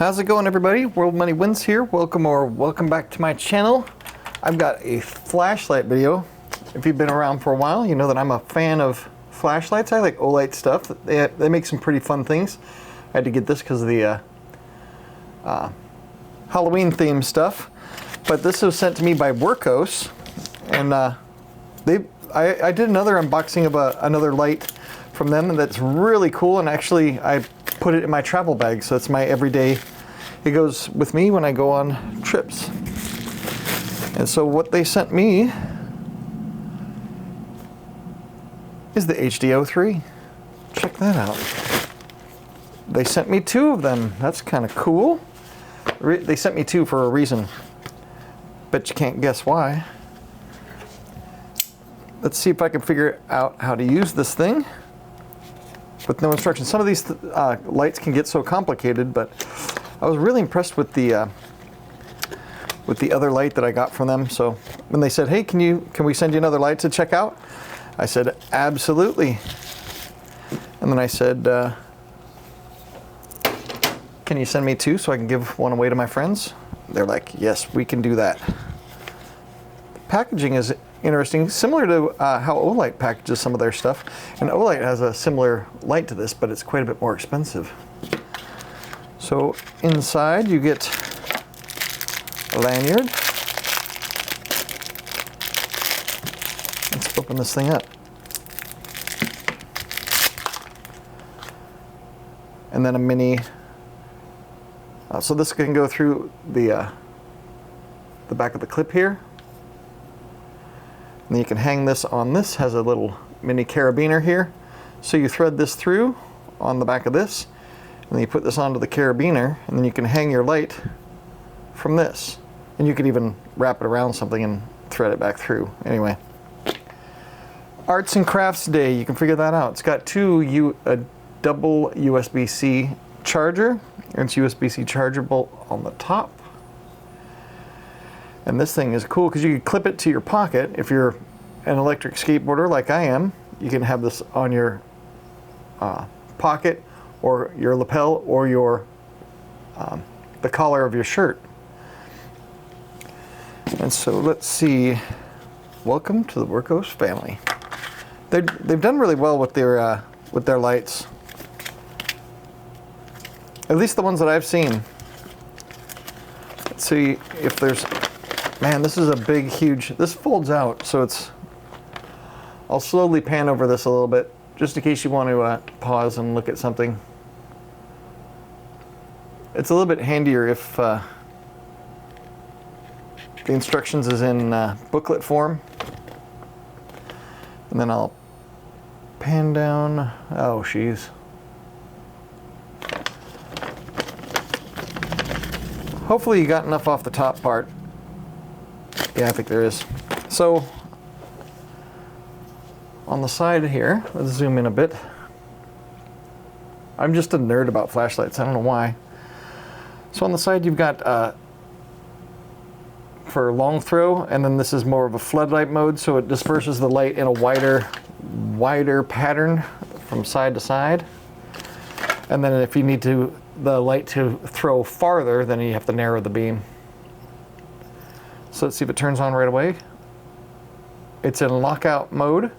How's it going, everybody? World Money Wins here. Welcome back to my channel. I've got a flashlight video. If you've been around for a while, you know that I'm a fan of flashlights. I like Olight stuff. They make some pretty fun things. I had to get this because of the Halloween themed stuff. But this was sent to me by Wurkkos, and I did another unboxing of another light from them, and that's really cool. And actually, I put it in my travel bag, so it's my everyday. It goes with me when I go on trips. And so what they sent me is the HD03. Check that out. They sent me two of them. That's kind of cool. They sent me two for a reason. Bet you can't guess why. Let's see if I can figure out how to use this thing with no instructions. Some of these lights can get so complicated, but I was really impressed with the other light that I got from them. So when they said, "Hey, can we send you another light to check out?" I said, "Absolutely." And then I said, "Can you send me two so I can give one away to my friends?" They're like, "Yes, we can do that." The packaging is interesting, similar to how Olight packages some of their stuff. And Olight has a similar light to this, but it's quite a bit more expensive. So inside you get a lanyard. Let's open this thing up. And then a mini. So this can go through the back of the clip here. And then you can hang this on this. Has a little mini carabiner here. So you thread this through on the back of this, and then you put this onto the carabiner, and then you can hang your light from this. And you could even wrap it around something and thread it back through. Anyway, Arts and Crafts Day, you can figure that out. It's got a double USB-C charger, and it's USB-C chargeable on the top. And this thing is cool because you can clip it to your pocket. If you're an electric skateboarder like I am, you can have this on your pocket or your lapel or your the collar of your shirt. And so let's see. Welcome to the Wurkkos family. They've done really well with their lights. At least the ones that I've seen. Let's see if there's. Man, this is a big, huge. This folds out, so it's. I'll slowly pan over this a little bit, just in case you want to pause and look at something. It's a little bit handier if the instructions is in booklet form. And then I'll pan down. Oh, jeez. Hopefully you got enough off the top part. Yeah, I think there is. So on the side here, let's zoom in a bit. I'm just a nerd about flashlights. I don't know why. So on the side you've got for long throw, and then this is more of a floodlight mode, so it disperses the light in a wider pattern from side to side. And then if you need the light to throw farther, then you have to narrow the beam. So let's see if it turns on right away. It's in lockout mode.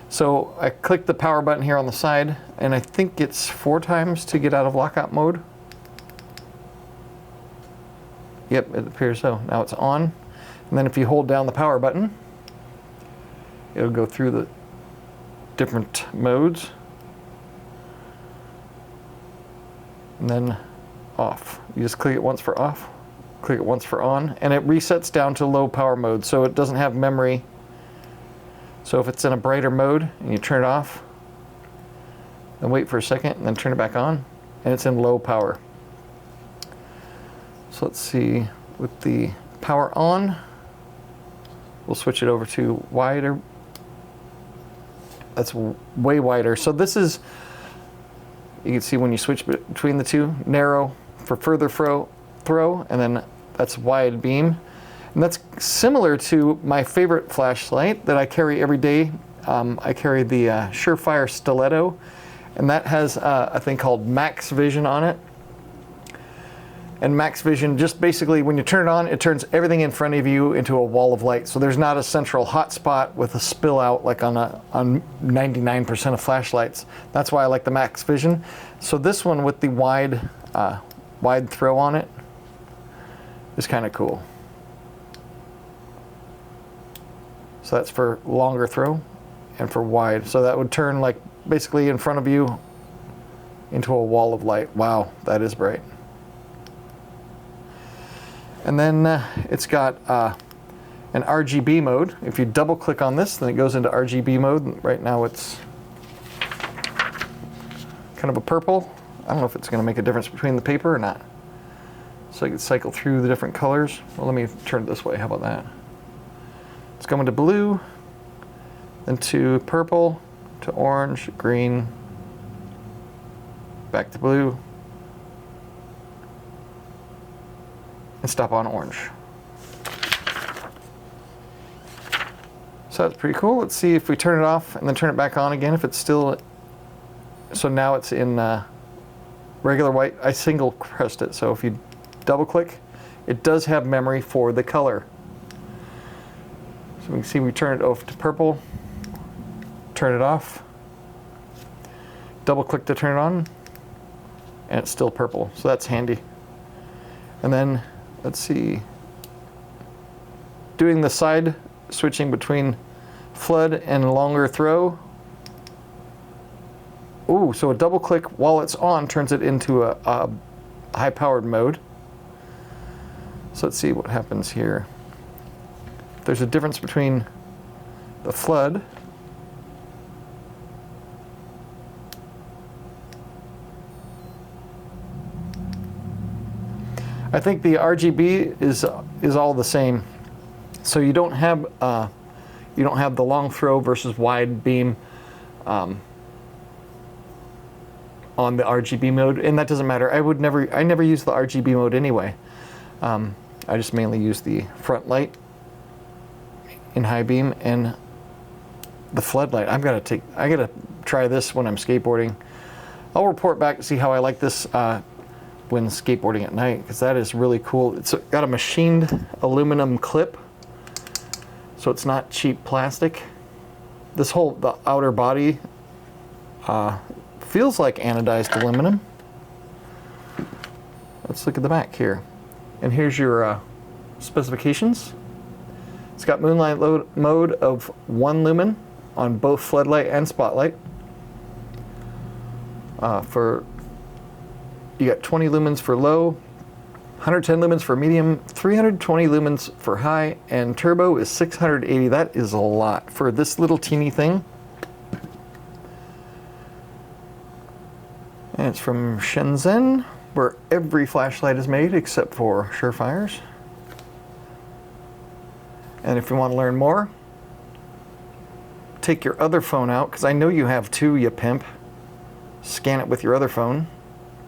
So I click the power button here on the side, and I think it's 4 times to get out of lockout mode. Yep, it appears so. Now it's on. And then if you hold down the power button, it'll go through the different modes. And then off. You just click it once for off, click it once for on, and it resets down to low power mode, so it doesn't have memory. So if it's in a brighter mode and you turn it off, then wait for a second and then turn it back on, and it's in low power. So let's see, with the power on, we'll switch it over to wider. That's way wider. So this is, you can see when you switch between the two, narrow for further throw, and then that's wide beam. And that's similar to my favorite flashlight that I carry every day. I carry the Surefire Stiletto, and that has a thing called Max Vision on it. And max vision, just basically when you turn it on, it turns everything in front of you into a wall of light. So there's not a central hot spot with a spill out like on 99% of flashlights. That's why I like the max vision. So this one with the wide throw on it is kind of cool. So that's for longer throw and for wide. So that would turn like basically in front of you into a wall of light. Wow, that is bright. And then it's got an RGB mode. If you double click on this, then it goes into RGB mode. Right now it's kind of a purple. I don't know if it's going to make a difference between the paper or not. So I can cycle through the different colors. Well, let me turn it this way. How about that? It's going to blue, then to purple, to orange, green, back to blue, and stop on orange. So that's pretty cool. Let's see if we turn it off and then turn it back on again, if it's still, so now it's in regular white. I single pressed it, so if you double click, it does have memory for the color. So we can see we turn it over to purple, turn it off, double click to turn it on, and it's still purple, so that's handy. And then let's see, doing the side switching between flood and longer throw. Ooh, so a double click while it's on turns it into a high powered mode. So let's see what happens here. There's a difference between the flood I think the RGB is all the same. So you don't have the long throw versus wide beam on the RGB mode, and that doesn't matter. I never use the RGB mode anyway. I just mainly use the front light in high beam and the floodlight. I gotta try this when I'm skateboarding. I'll report back to see how I like this when skateboarding at night, because that is really cool. It's got a machined aluminum clip, so it's not cheap plastic. The outer body feels like anodized aluminum. Let's look at the back here. And here's your specifications. It's got moonlight mode of 1 lumen on both floodlight and spotlight. You got 20 lumens for low, 110 lumens for medium, 320 lumens for high, and turbo is 680. That is a lot for this little teeny thing. And it's from Shenzhen, where every flashlight is made except for Surefire's. And if you want to learn more, take your other phone out, because I know you have two, you pimp. Scan it with your other phone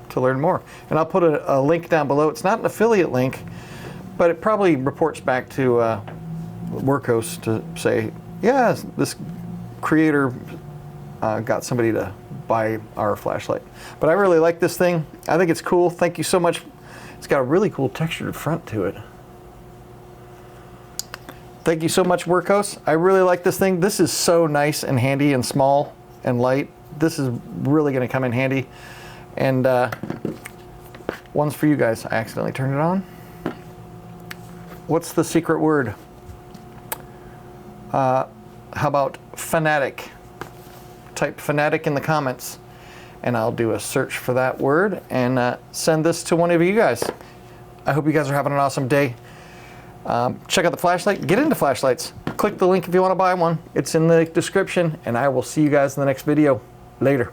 to learn more. And I'll put a link down below. It's not an affiliate link, but it probably reports back to Wurkkos to say, yeah, this creator got somebody to buy our flashlight. But I really like this thing. I think it's cool. Thank you so much. It's got a really cool textured front to it. Thank you so much, Wurkkos. I really like this thing. This is so nice and handy and small and light. This is really going to come in handy. And one's for you guys. I accidentally turned it on. What's the secret word? How about fanatic? Type fanatic in the comments, and I'll do a search for that word and send this to one of you guys. I hope you guys are having an awesome day. Check out the flashlight. Get into flashlights. Click the link if you want to buy one. It's in the description, and I will see you guys in the next video. Later.